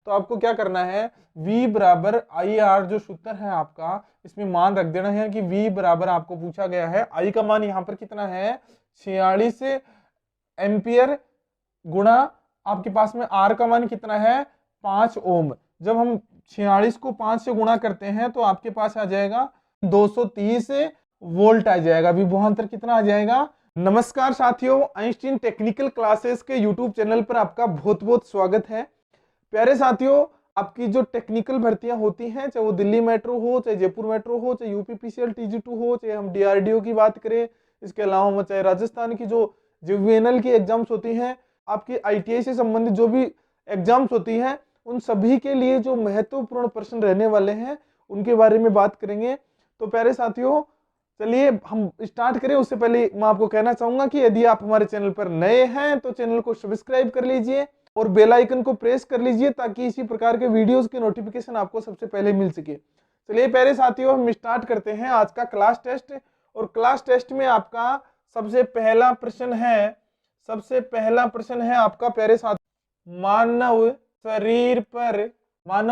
तो आपको क्या करना है, v बराबर आई आर जो सूत्र है आपका, इसमें मान रख देना है कि v बराबर आपको पूछा गया है, आई का मान यहाँ पर कितना है 46 एम्पियर, गुणा आपके पास में आर का मान कितना है 5 ओम। जब हम 46 को 5 से गुणा करते हैं तो आपके पास आ जाएगा 230 वोल्ट आ जाएगा। विभवांतर कितना आ जाएगा। नमस्कार साथियों, आइंस्टीन टेक्निकल क्लासेस के यूट्यूब चैनल पर आपका बहुत बहुत स्वागत है। प्यारे साथियों, आपकी जो टेक्निकल भर्तियां होती हैं, चाहे वो दिल्ली मेट्रो हो, चाहे जयपुर मेट्रो हो, चाहे यूपीपीसीएल टीजी2 हो, चाहे हम डीआरडीओ की बात करें, इसके अलावा चाहे राजस्थान की जो वीएनएल की एग्जाम्स होती हैं, आपकी आईटीआई से संबंधित जो भी एग्जाम्स होती हैं, उन सभी के लिए जो महत्वपूर्ण प्रश्न रहने वाले हैं उनके बारे में बात करेंगे। तो प्यारे साथियों, चलिए हम स्टार्ट करें। उससे पहले मैं आपको कहना चाहूंगा कि यदि आप हमारे चैनल पर नए हैं तो चैनल को सब्सक्राइब कर लीजिए और बेल आइकन को प्रेस कर लीजिए ताकि इसी प्रकार के वीडियोस के नोटिफिकेशन आपको सबसे पहले मिल सके। चलिए प्यारे साथियों, हम स्टार्ट करते हैं आज का क्लास टेस्ट। और क्लास टेस्ट में आपका सबसे पहला प्रश्न है आपका प्यारे साथियों, मानव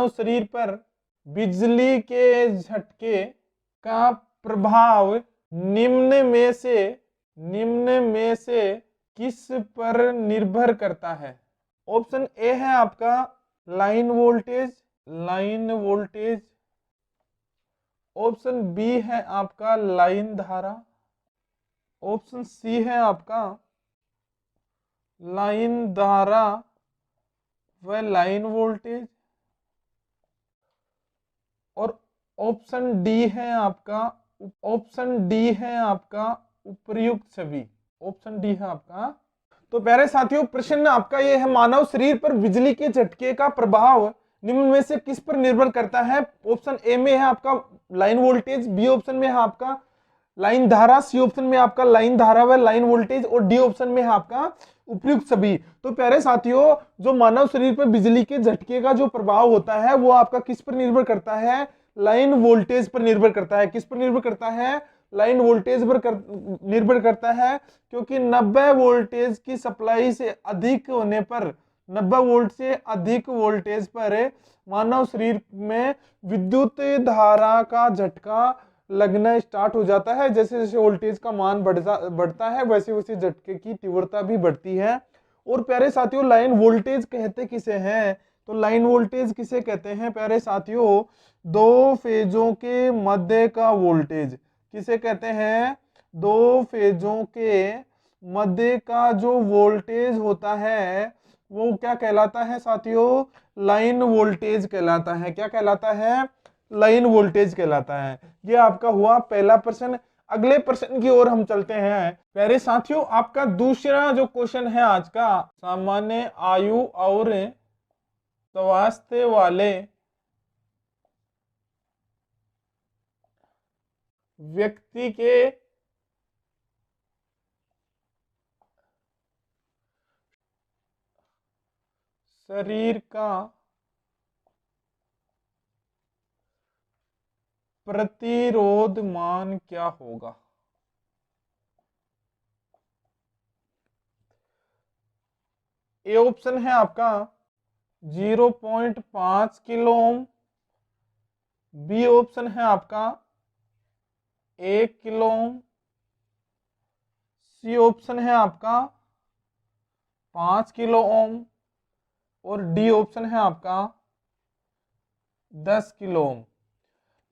शरीर पर बिजली के झटके का प्रभाव निम्न में से किस पर निर्भर करता है। ऑप्शन ए है आपका लाइन वोल्टेज, ऑप्शन बी है आपका लाइन धारा, ऑप्शन सी है आपका लाइन धारा व लाइन वोल्टेज, और ऑप्शन डी है आपका उपर्युक्त सभी। ऑप्शन डी है आपका। तो प्यारे साथियों, प्रश्न आपका ये है, मानव शरीर पर बिजली के झटके का प्रभाव निम्न में से किस पर निर्भर करता है। ऑप्शन ए में है आपका लाइन वोल्टेज, बी ऑप्शन में है आपका लाइन धारा, सी ऑप्शन में आपका लाइन धारा व लाइन वोल्टेज, और डी ऑप्शन में है आपका उपयुक्त सभी। तो प्यारे साथियों, जो मानव शरीर पर बिजली के झटके का जो प्रभाव होता है वो आपका किस पर निर्भर करता है, लाइन वोल्टेज पर निर्भर करता है। किस पर निर्भर करता है, लाइन वोल्टेज पर निर्भर करता है, क्योंकि 90 वोल्टेज की सप्लाई से अधिक होने पर, 90 वोल्ट से अधिक वोल्टेज पर मानव शरीर में विद्युत धारा का झटका लगना स्टार्ट हो जाता है। जैसे जैसे वोल्टेज का मान बढ़ता है वैसे वैसे झटके की तीव्रता भी बढ़ती है। और प्यारे साथियों, लाइन वोल्टेज कहते किसे हैं, तो लाइन वोल्टेज किसे कहते हैं प्यारे साथियों, दो फेजों के मध्य का वोल्टेज। किसे कहते हैं, दो फेजों के मध्य का जो वोल्टेज होता है वो क्या कहलाता है साथियों, लाइन वोल्टेज कहलाता है। क्या कहलाता है, लाइन वोल्टेज कहलाता है। ये आपका हुआ पहला प्रश्न। अगले प्रश्न की ओर हम चलते हैं। प्यारे साथियों, आपका दूसरा जो क्वेश्चन है आज का, सामान्य आयु और स्वास्थ्य वाले व्यक्ति के शरीर का प्रतिरोध मान क्या होगा। ए ऑप्शन है आपका 0.5 किलो ओम, बी ऑप्शन है आपका 1 किलो ओम, सी ऑप्शन है आपका 5 किलो ओम, और डी ऑप्शन है आपका 10 किलो ओम।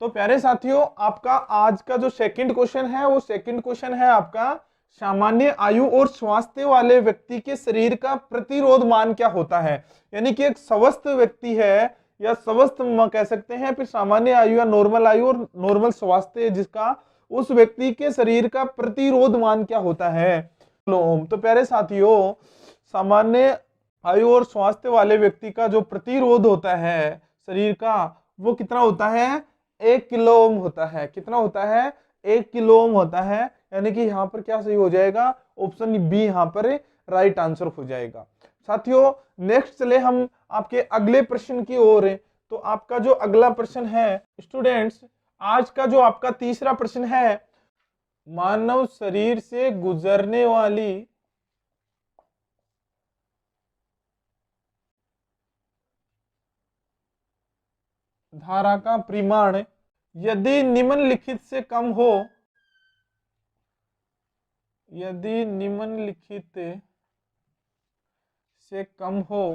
तो प्यारे साथियों, आपका आज का जो सेकंड क्वेश्चन है वो सेकंड क्वेश्चन है आपका, सामान्य आयु और स्वास्थ्य वाले व्यक्ति के शरीर का प्रतिरोध मान क्या होता है। यानी कि एक स्वस्थ व्यक्ति है या स्वस्थ कह सकते हैं, फिर सामान्य आयु या नॉर्मल आयु और नॉर्मल स्वास्थ्य जिसका, उस व्यक्ति के शरीर का प्रतिरोध मान क्या होता है। तो प्यारे साथियों, सामान्य आयु और स्वास्थ्य वाले व्यक्ति का जो प्रतिरोध होता है शरीर का, वो कितना होता है, 1 किलो ओम होता है। कितना होता है, 1 किलो ओम होता है। यानी कि यहाँ पर क्या सही हो जाएगा, ऑप्शन बी यहाँ पर राइट आंसर हो जाएगा। साथियों, नेक्स्ट चले हम आपके अगले प्रश्न की ओर। तो आपका जो अगला प्रश्न है स्टूडेंट्स, आज का जो आपका तीसरा प्रश्न है, मानव शरीर से गुजरने वाली धारा का परिमाण यदि निम्नलिखित से कम हो, यदि निम्नलिखित से कम हो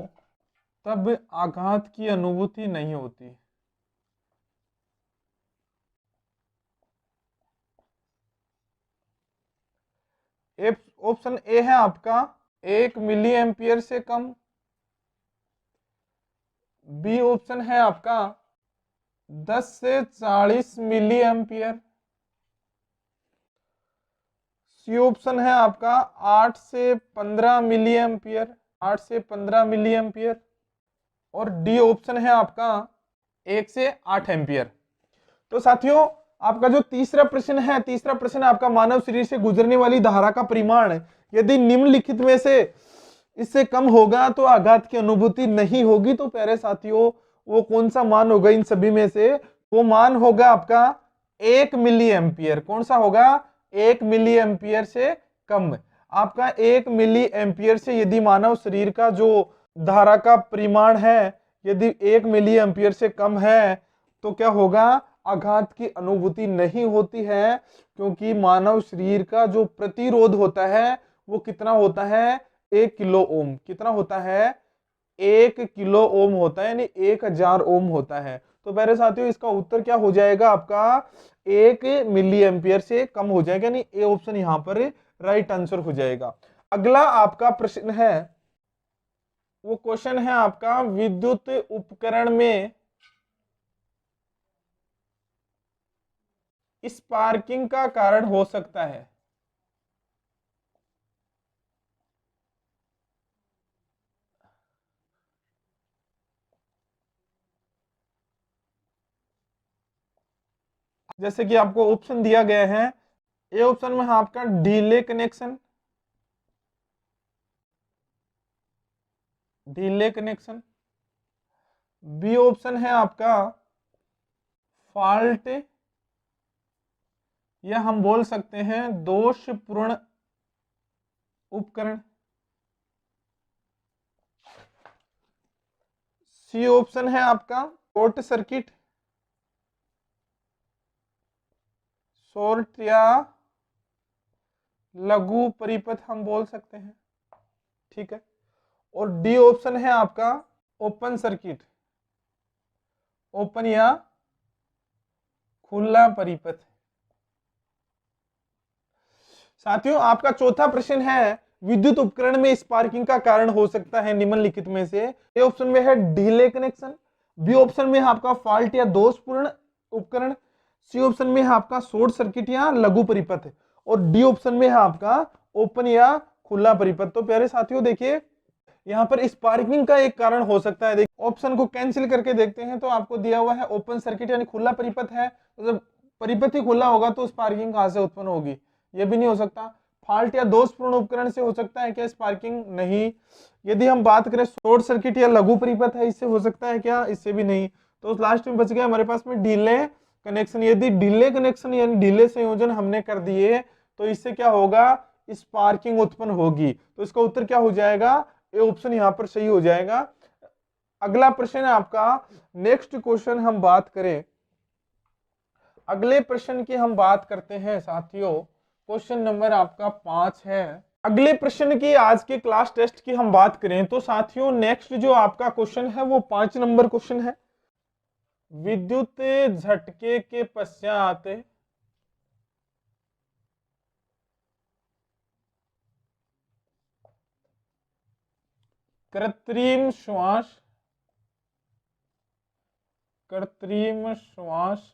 तब आघात की अनुभूति नहीं होती। ऑप्शन ए है आपका 1 मिली एम्पियर से कम, बी ऑप्शन है आपका 10 से 40 मिली एम्पियर, सी ऑप्शन है आपका 8 से 15 मिली एम्पियर, 8 से 15 मिली एम्पियर, और डी ऑप्शन है आपका 1 से 8 एम्पियर। तो साथियों आपका जो तीसरा प्रश्न है, तीसरा प्रश्न आपका मानव शरीर से गुजरने वाली धारा का परिमाण यदि निम्नलिखित में से इससे कम होगा तो आघात की अनुभूति नहीं होगी। तो प्यारे साथियों वो कौन सा मान होगा इन सभी में से? वो मान होगा आपका 1 मिली एम्पियर। कौन सा होगा? 1 मिली एम्पियर से कम। आपका 1 मिली एम्पियर से यदि मानव शरीर का जो धारा का परिमाण है यदि 1 मिली एम्पियर से कम है तो क्या होगा? आघात की अनुभूति नहीं होती है, क्योंकि मानव शरीर का जो प्रतिरोध होता है वो कितना होता है? 1 किलो ओम। कितना होता है? 1 किलो ओम होता है, यानी 1000 ओम होता है। तो प्यारे साथियों इसका उत्तर क्या हो जाएगा? आपका 1 मिली एम्पियर से कम हो जाएगा, यानी ए ऑप्शन यहां पर राइट आंसर हो जाएगा। अगला आपका प्रश्न है, वो क्वेश्चन है आपका विद्युत उपकरण में स्पार्किंग का कारण हो सकता है। जैसे कि आपको ऑप्शन दिया गया है, ए ऑप्शन में है आपका delay connection, delay connection, B option है आपका फॉल्ट या हम बोल सकते हैं दोषपूर्ण उपकरण, सी ऑप्शन है आपका शॉर्ट सर्किट, शॉर्ट या लघु परिपथ हम बोल सकते हैं, ठीक है, और डी ऑप्शन है आपका ओपन सर्किट, ओपन या खुला परिपथ। साथियों आपका चौथा प्रश्न है विद्युत उपकरण में स्पार्किंग का कारण हो सकता है निम्नलिखित में से। ए ऑप्शन में है डीले कनेक्शन, बी ऑप्शन में है आपका फॉल्ट या दोषपूर्ण उपकरण, सी ऑप्शन में है आपका शॉर्ट सर्किट या लघु परिपथ, और डी ऑप्शन में है आपका ओपन या खुला परिपथ। तो प्यारे साथियों देखिए यहाँ पर स्पार्किंग का एक कारण हो सकता है। देखिए ऑप्शन को कैंसिल करके देखते हैं तो आपको दिया हुआ है ओपन सर्किट यानी खुला परिपथ है, तो जब परिपथ ही खुला होगा तो स्पार्किंग कहां से उत्पन्न होगी? ये भी नहीं हो सकता। फॉल्ट या दोषपूर्ण उपकरण से हो सकता है क्या स्पार्किंग? नहीं। यदि हम बात करें शॉर्ट सर्किट या लघु परिपथ है, इससे हो सकता है क्या? इससे भी नहीं। तो लास्ट में बच गया हमारे पास में डिले कनेक्शन। यदि डिले कनेक्शन यानी डिले संयोजन हमने कर दिए तो इससे क्या होगा? स्पार्किंग उत्पन्न होगी। तो इसका उत्तर क्या हो जाएगा? ए ऑप्शन यहां पर सही हो जाएगा। अगला प्रश्न है आपका, नेक्स्ट क्वेश्चन हम बात करें, अगले प्रश्न की हम बात करते हैं साथियों, क्वेश्चन नंबर आपका 5 है। अगले प्रश्न की आज के क्लास टेस्ट की हम बात करें तो साथियों नेक्स्ट जो आपका क्वेश्चन है वो 5 नंबर क्वेश्चन है। विद्युत झटके के पश्चात कृत्रिम श्वास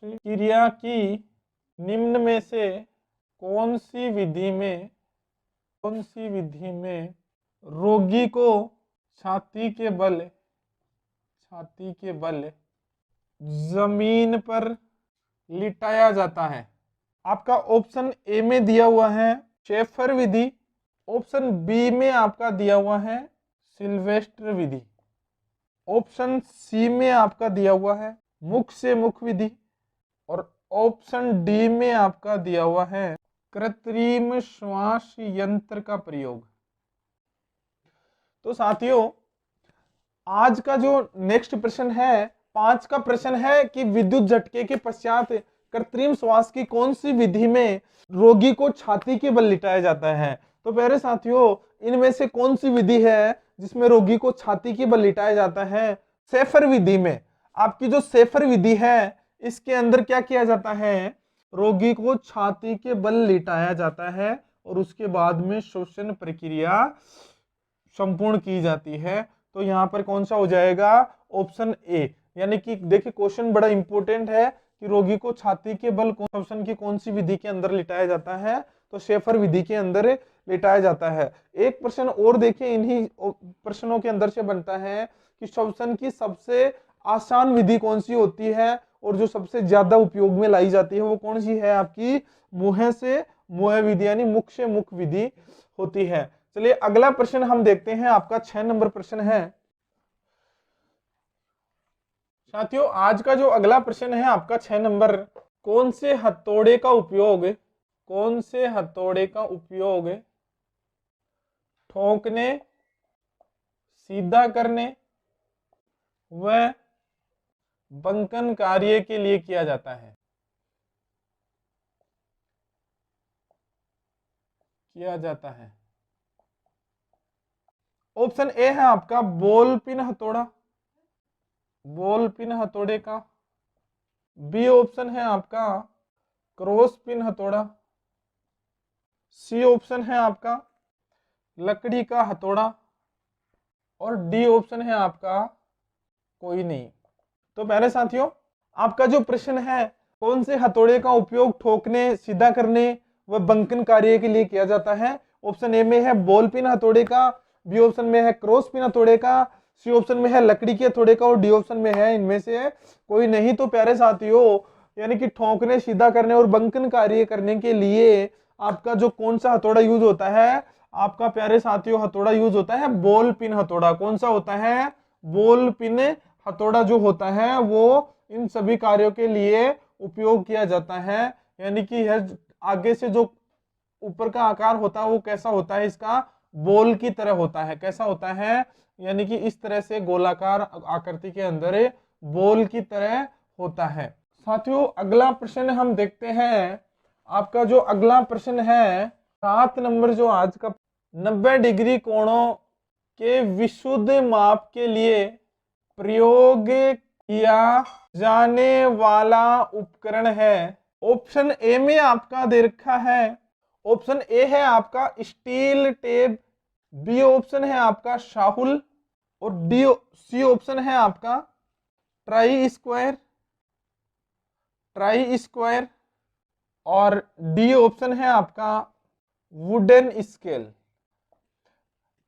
क्रिया की निम्न में से कौन सी विधि में रोगी को छाती के बल जमीन पर लिटाया जाता है? आपका ऑप्शन ए में दिया हुआ है शेफर विधि, ऑप्शन बी में आपका दिया हुआ है सिल्वेस्टर विधि, ऑप्शन सी में आपका दिया हुआ है मुख से मुख विधि, और ऑप्शन डी में आपका दिया हुआ है कृत्रिम श्वास यंत्र का प्रयोग। तो साथियों आज का जो नेक्स्ट प्रश्न है 5 का प्रश्न है कि विद्युत झटके के पश्चात कृत्रिम श्वास की कौन सी विधि में रोगी को छाती के बल लिटाया जाता है। तो प्यारे साथियों, इनमें से कौन सी विधि है जिसमें रोगी को छाती के बल लिटाया जाता है? सेफर विधि में। आपकी जो सेफर विधि है इसके अंदर क्या किया जाता है? रोगी को छाती के बल लिटाया जाता है और उसके बाद में श्वसन प्रक्रिया संपूर्ण की जाती है। तो यहाँ पर कौन सा हो जाएगा? Option A. यानी कि देखिए क्वेश्चन बड़ा इंपॉर्टेंट है कि रोगी को छाती के बल श्वसन की कौन सी विधि के अंदर लिटाया जाता है? तो शेफर विधि के अंदर लिटाया जाता है। एक प्रश्न और देखिए इन्हीं प्रश्नों के अंदर से बनता है कि श्वसन की सबसे आसान विधि कौन सी होती है और जो सबसे ज्यादा उपयोग में लाई जाती है वो कौन सी है? आपकी मुंह से मुंह विधि यानी मुख से मुख विधि होती है। चलिए अगला प्रश्न हम देखते हैं, आपका 6 नंबर प्रश्न है। साथियों आज का जो अगला प्रश्न है आपका 6 नंबर, कौन से हथौड़े का उपयोग ठोकने, सीधा करने व बंकन कार्य के लिए किया जाता है? ऑप्शन ए है आपका बॉल पिन हथौड़े का। बी ऑप्शन है आपका क्रॉस पिन हथौड़ा। सी ऑप्शन है आपका लकड़ी का हथौड़ा और डी ऑप्शन है आपका कोई नहीं। तो पहले साथियों आपका जो प्रश्न है कौन से हथौड़े का उपयोग ठोकने, सीधा करने व बंकन कार्य के लिए किया जाता है? ऑप्शन ए में है बॉल पिन हथौड़े का, बी ऑप्शन में है क्रॉस पिन हथौड़े का, सी ऑप्शन में है लकड़ी के हथौड़े का और डी ऑप्शन में है इनमें से कोई नहीं। तो प्यारे साथियों यानी कि ठोकने, सीधा करने और बंकन कार्य करने के लिए आपका जो कौन सा हथौड़ा यूज होता है? आपका प्यारे साथियों हथौड़ा यूज होता है बॉल पिन हथौड़ा। कौन सा होता है? बॉल पिन हथौड़ा जो होता है वो इन सभी कार्यों के लिए उपयोग किया जाता है। यानी कि यह आगे से जो ऊपर का आकार होता है वो कैसा होता है? इसका बॉल की तरह होता है। कैसा होता है? यानी कि इस तरह से गोलाकार आकृति के अंदर बॉल की तरह होता है। साथियों अगला प्रश्न हम देखते हैं, आपका जो अगला प्रश्न है 7 नंबर जो आज का 90 डिग्री कोणों के विशुद्ध माप के लिए प्रयोग किया जाने वाला उपकरण है। ऑप्शन ए में आपका दे रखा है, ऑप्शन ए है आपका स्टील टेप, बी ऑप्शन है आपका शाहुल और डी सी ऑप्शन है आपका ट्राई स्क्वायर और डी ऑप्शन है आपका वुडन स्केल।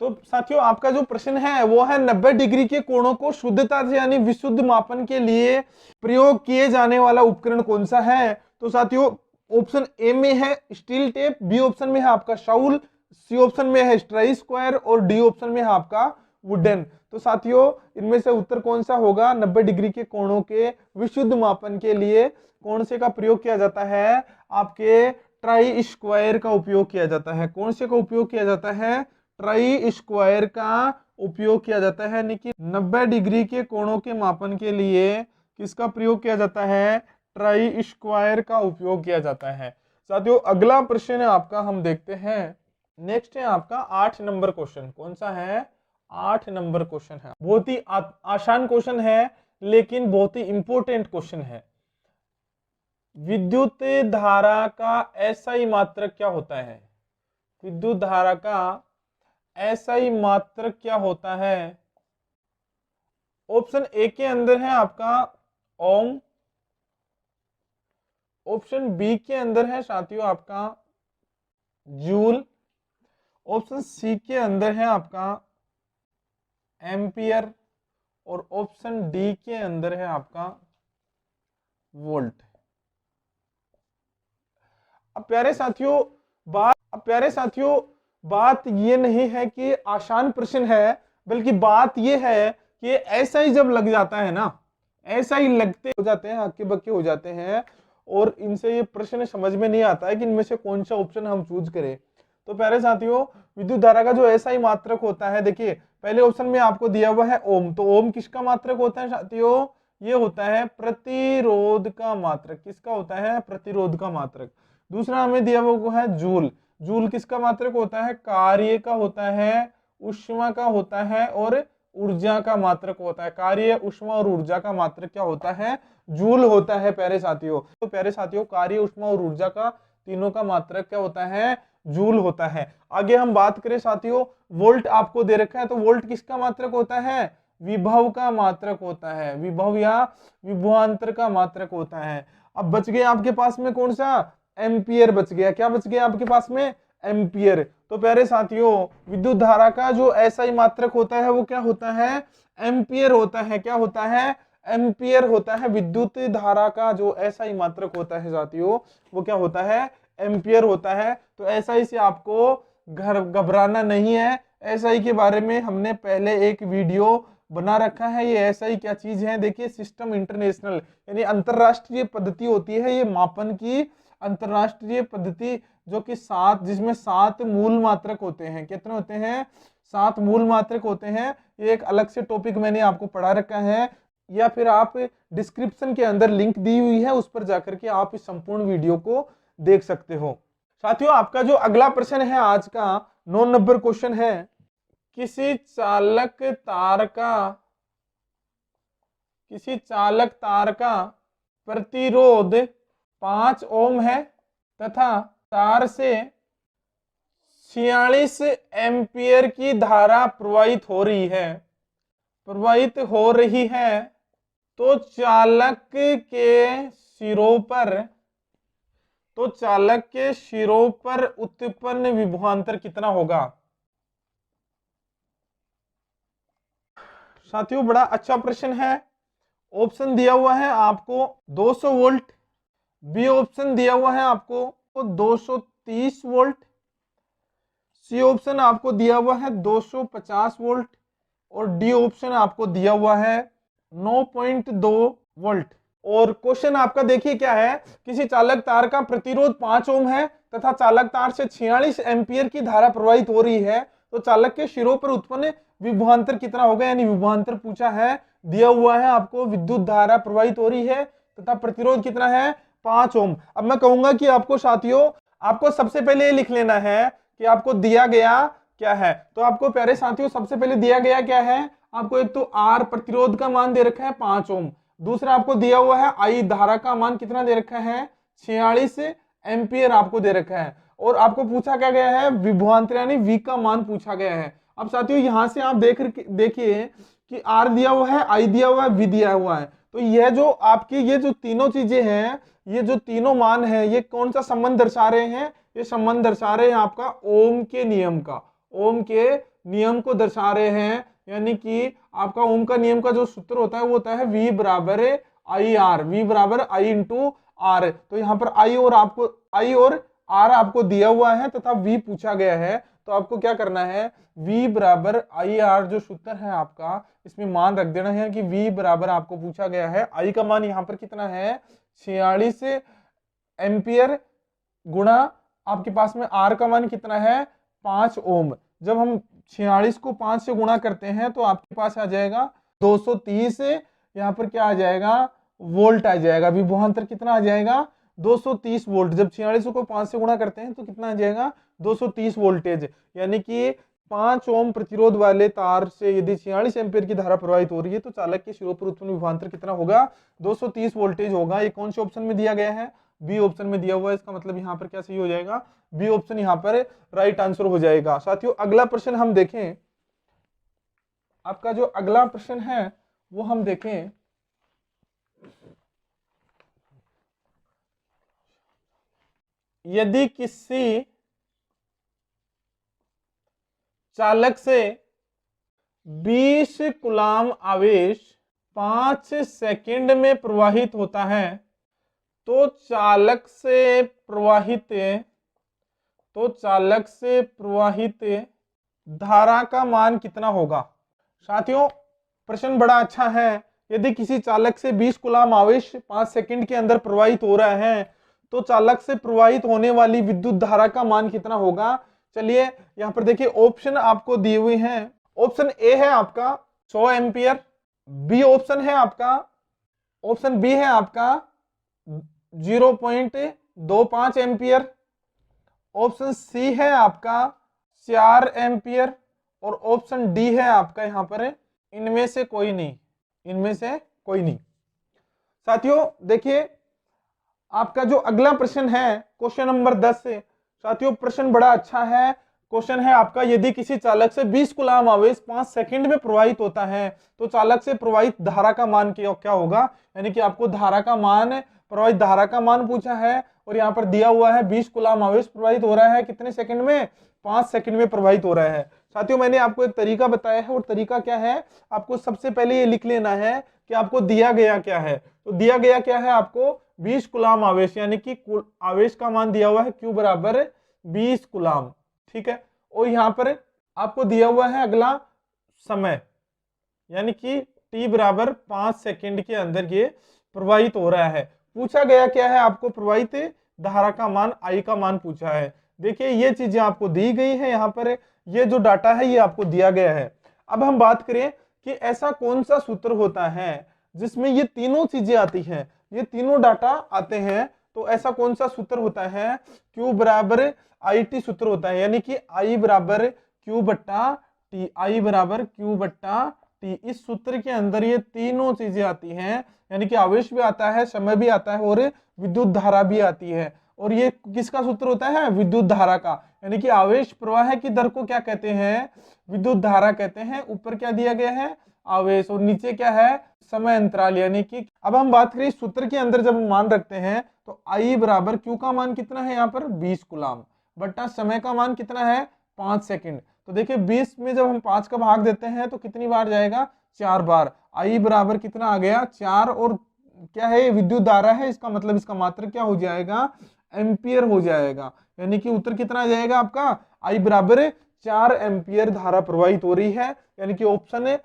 तो साथियों आपका जो प्रश्न है वो है 90 डिग्री के कोणों को शुद्धता से यानी विशुद्ध मापन के लिए प्रयोग किए जाने वाला उपकरण कौन सा है? तो साथियों ऑप्शन ए में है स्टील टेप, बी ऑप्शन में है आपका शाउल, सी ऑप्शन में है ट्राई स्क्वायर और डी ऑप्शन में है आपका वुडन। तो साथियों इनमें से उत्तर कौन सा होगा? 90 डिग्री के कोणों के विशुद्ध मापन के लिए कौन से का प्रयोग किया जाता है? आपके ट्राई स्क्वायर का उपयोग किया जाता है। कौन से का उपयोग किया जाता है? ट्राई स्क्वायर का उपयोग किया जाता है। यानी कि 90 डिग्री के कोणों के मापन के लिए किसका प्रयोग किया जाता है? ट्राई स्क्वायर का उपयोग किया जाता है। साथियों अगला प्रश्न आपका हम देखते हैं, नेक्स्ट है आपका 8 नंबर क्वेश्चन। कौन सा है? 8 नंबर क्वेश्चन है। बहुत ही आसान क्वेश्चन है लेकिन बहुत ही इंपॉर्टेंट क्वेश्चन है। विद्युत धारा का एसआई मात्रक क्या होता है? विद्युत धारा का एसआई मात्रक क्या होता है? ऑप्शन ए के अंदर है आपका ओम, ऑप्शन बी के अंदर है साथियों आपका जूल, ऑप्शन सी के अंदर है आपका एम्पियर और ऑप्शन डी के अंदर है आपका वोल्ट। अब प्यारे साथियों बात ये नहीं है कि आसान प्रश्न है, बल्कि बात ये है कि ऐसा ही जब लग जाता है ना, ऐसा ही लगते हो जाते हैं, हक्के बक्के हो जाते हैं और इनसे ये प्रश्न समझ में नहीं आता है कि इनमें से कौन सा ऑप्शन हम चूज करें। तो प्यारे साथियों विद्युत धारा का जो ऐसा ही मात्रक होता है, देखिए पहले ऑप्शन में आपको दिया हुआ है ओम, तो ओम किसका मात्रक होता है साथियों? ये होता है प्रतिरोध का मात्रक। किसका होता है? प्रतिरोध का मात्रक। दूसरा हमें दिया हुआ है जूल। जूल किसका मात्रक होता है? कार्य का होता है, ऊष्मा का होता है और ऊर्जा का मात्रक होता है। कार्य, ऊष्मा और ऊर्जा का मात्रक क्या होता है? जूल होता है प्यारे साथियों। तो प्यारे साथियों, कार्य, ऊष्मा और ऊर्जा का तीनों का मात्रक क्या होता है? जूल होता है। आगे हम बात करें साथियों, वोल्ट आपको दे रखा है, तो वोल्ट किसका मात्रक होता है? विभव का मात्रक होता है। विभव या विभवांतर का मात्रक होता है। अब बच गया आपके पास में कौन सा? एम्पियर बच गया। क्या बच गया आपके पास में? एम्पियर। तो प्यारे साथियों, विद्युत धारा का जो एसआई मात्रक होता है वो क्या होता है? एम्पियर होता है। क्या होता है? एम्पियर होता है। विद्युत धारा का जो एसआई मात्रक होता है साथियों, वो क्या होता है? एम्पियर होता है। तो एसआई से आपको घबराना नहीं है। एसआई के बारे में हमने पहले एक वीडियो बना रखा है। ये एसआई क्या चीज है? देखिए, सिस्टम इंटरनेशनल यानी अंतरराष्ट्रीय पद्धति होती है ये मापन की। अंतरराष्ट्रीय पद्धति जो कि जिसमें 7 मूल मात्रक होते हैं। कितने होते हैं? 7 मूल मात्रक होते हैं। ये एक अलग से टॉपिक मैंने आपको पढ़ा रखा है, या फिर आप डिस्क्रिप्शन के अंदर लिंक दी हुई है, उस पर जाकर के आप इस संपूर्ण वीडियो को देख सकते हो। साथियों, आपका जो अगला प्रश्न है आज का 9 नंबर क्वेश्चन है, किसी चालक तार का प्रतिरोध 5 ओम है तथा तार से 46 एम्पियर की धारा प्रवाहित हो रही है, तो चालक के सिरों पर उत्पन्न विभवांतर कितना होगा? साथियों, बड़ा अच्छा प्रश्न है। ऑप्शन दिया हुआ है आपको 200 वोल्ट, बी ऑप्शन दिया हुआ है आपको 230 वोल्ट, सी ऑप्शन आपको दिया हुआ है 250 वोल्ट और डी ऑप्शन आपको दिया हुआ है 9.2 वोल्ट। और क्वेश्चन आपका देखिए क्या है, किसी चालक तार का प्रतिरोध 5 ओम है तथा चालक तार से 46 एम्पियर की धारा प्रवाहित हो रही है, तो चालक के सिरों पर उत्पन्न विभवांतर कितना होगा? यानी विभवांतर पूछा है, दिया हुआ है आपको विद्युत धारा प्रवाहित हो रही है तथा प्रतिरोध कितना है? 5 ओम। अब मैं कहूंगा कि आपको साथियों, आपको सबसे पहले ये लिख लेना है कि आपको दिया गया क्या है। तो आपको प्यारे साथियों, सबसे पहले दिया गया क्या है? आपको एक तो आर प्रतिरोध का मान दे रखा है 5 ओम। दूसरा आपको दिया हुआ है आई धारा का मान कितना दे रखा है? 46 एम्पियर आपको दे रखा है। और आपको पूछा क्या गया है? विभवांतर यानी वी का मान पूछा गया है। अब साथियों, यहां से आप देखिए कि आर दिया हुआ है, आई दिया हुआ है, वी दिया हुआ है। तो यह जो आपकी ये जो तीनों चीजें हैं, ये जो तीनों मान है, ये कौन सा संबंध दर्शा रहे हैं? ये संबंध दर्शा रहे हैं आपका ओम के नियम का। ओम के नियम को दर्शा रहे हैं। यानी कि आपका ओम का नियम का जो सूत्र होता है वो होता है V बराबर आई आर, V बराबर I इंटू आर। तो यहाँ पर I और R आपको दिया हुआ है तथा V पूछा गया है। तो आपको क्या करना है? V बराबर आई आर जो सूत्र है आपका, इसमें मान रख देना है कि V बराबर आपको पूछा गया है, I का मान यहाँ पर कितना है? 46 एम्पियर गुणा आपके पास में R का मान कितना है? 5 ओम। जब हम 46 को 5 से गुणा करते हैं तो आपके पास आ जाएगा 230। यहाँ पर क्या आ जाएगा? वोल्ट आ जाएगा। विभवांतर कितना आ जाएगा? 230 वोल्ट। जब 46 को 5 से गुणा करते हैं तो कितना आ जाएगा? 230 वोल्टेज। यानी कि 5 ओम प्रतिरोध वाले तार से यदि 46 एम्पियर की धारा प्रवाहित हो रही है, तो चालक के सिरों पर उत्पन्न विभवांतर कितना होगा? 230 वोल्टेज होगा। ये कौन से ऑप्शन में दिया गया है? बी ऑप्शन में दिया हुआ है। इसका मतलब यहाँ पर क्या सही हो जाएगा? बी ऑप्शन यहाँ पर राइट आंसर हो जाएगा। साथियों, अगला प्रश्न हम देखें। आपका जो अगला प्रश्न है वो हम देखें। यदि किसी चालक से 20 कूलाम आवेश 5 सेकंड में प्रवाहित होता है, तो चालक से प्रवाहित धारा का मान कितना होगा? साथियों, प्रश्न बड़ा अच्छा है। यदि किसी चालक से 20 कूलाम आवेश 5 सेकंड के अंदर प्रवाहित हो रहा है, तो चालक से प्रवाहित होने वाली विद्युत धारा का मान कितना होगा? चलिए यहां पर देखिए, ऑप्शन आपको दिए हुए हैं। ऑप्शन ए है आपका 100 एम्पियर, बी ऑप्शन है आपका ऑप्शन बी है आपका 0.25 एम्पियर, ऑप्शन सी है आपका 4 एम्पियर, और ऑप्शन डी है आपका यहां पर इनमें से कोई नहीं, इनमें से कोई नहीं। साथियों देखिए आपका जो अगला प्रश्न है क्वेश्चन नंबर 10 से, साथियों प्रश्न बड़ा अच्छा है। क्वेश्चन है आपका, यदि किसी चालक से 20 कूलाम आवेश 5 सेकंड में प्रवाहित होता है तो चालक से प्रवाहित धारा का मान क्या होगा। यानी कि आपको धारा का मान, प्रवाहित धारा का मान पूछा है, और यहाँ पर दिया हुआ है 20 कूलाम आवेश प्रवाहित हो रहा है कितने सेकंड में, 5 सेकंड में प्रवाहित हो रहा है। साथियों मैंने आपको एक तरीका बताया है, और तरीका क्या है, आपको सबसे पहले ये लिख लेना है कि आपको दिया गया क्या है। तो दिया गया क्या है, आपको 20 कूलाम आवेश, यानी कि आवेश का मान दिया हुआ है Q बराबर 20 कूलाम, ठीक है। और यहाँ पर आपको दिया हुआ है अगला समय, यानी कि T बराबर 5 सेकंड के अंदर ये प्रवाहित हो रहा है। पूछा गया क्या है, आपको प्रवाहित धारा का मान, I का मान पूछा है। देखिए ये चीजें आपको दी गई है, यहाँ पर ये जो डाटा है ये आपको दिया गया है। अब हम बात करें कि ऐसा कौन सा सूत्र होता है जिसमें ये तीनों चीजें आती हैं, ये तीनों डाटा आते हैं। तो ऐसा कौन सा सूत्र होता है, Q बराबर IT सूत्र होता है, यानी कि I बराबर Q बट्टा T, I बराबर Q बट्टा T। इस सूत्र के अंदर ये तीनों चीजें आती हैं, यानी कि आवेश भी आता है, समय भी आता है, और विद्युत धारा भी आती है। और ये किसका सूत्र होता है, विद्युत धारा का, यानी कि आवेश प्रवाह की दर को क्या कहते हैं, विद्युत धारा कहते हैं। ऊपर क्या दिया गया है, आवेश, और नीचे क्या है, समय अंतराल। यानी कि अब हम बात करें सूत्र के अंदर जब हम मान रखते हैं तो I बराबर Q का मान कितना है यहाँ पर 20 कूलाम, बट्टा समय का मान कितना है 5 सेकंड। तो देखिए 20 में जब हम 5 का भाग देते हैं तो कितनी बार जाएगा, 4 बार। I बराबर कितना आ गया 4, और क्या है, विद्युत धारा है, इसका मतलब इसका मात्रक क्या हो जाएगा, एम्पियर हो जाएगा। यानी कि उत्तर कितना आ जाएगा आपका, I बराबर 4 एम्पियर धारा प्रवाहित हो रही है, यानी कि ऑप्शन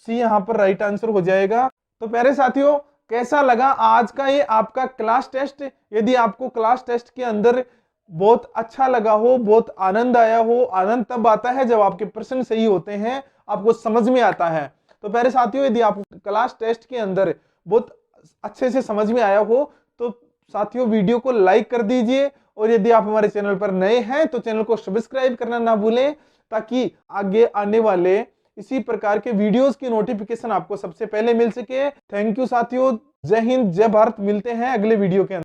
सी यहाँ पर राइट आंसर हो जाएगा। तो प्यारे साथियों कैसा लगा आज का ये आपका क्लास टेस्ट। यदि आपको क्लास टेस्ट के अंदर बहुत अच्छा लगा हो, बहुत आनंद आया हो, आनंद तब आता है जब आपके प्रश्न सही होते हैं, आपको समझ में आता है। तो प्यारे साथियों यदि आप क्लास टेस्ट के अंदर बहुत अच्छे से समझ में आया हो तो साथियों वीडियो को लाइक कर दीजिए, और यदि आप हमारे चैनल पर नए हैं तो चैनल को सब्सक्राइब करना ना भूलें, ताकि आगे आने वाले इसी प्रकार के वीडियोस की नोटिफिकेशन आपको सबसे पहले मिल सके। थैंक यू साथियों, जय हिंद जय भारत, मिलते हैं अगले वीडियो के अंदर।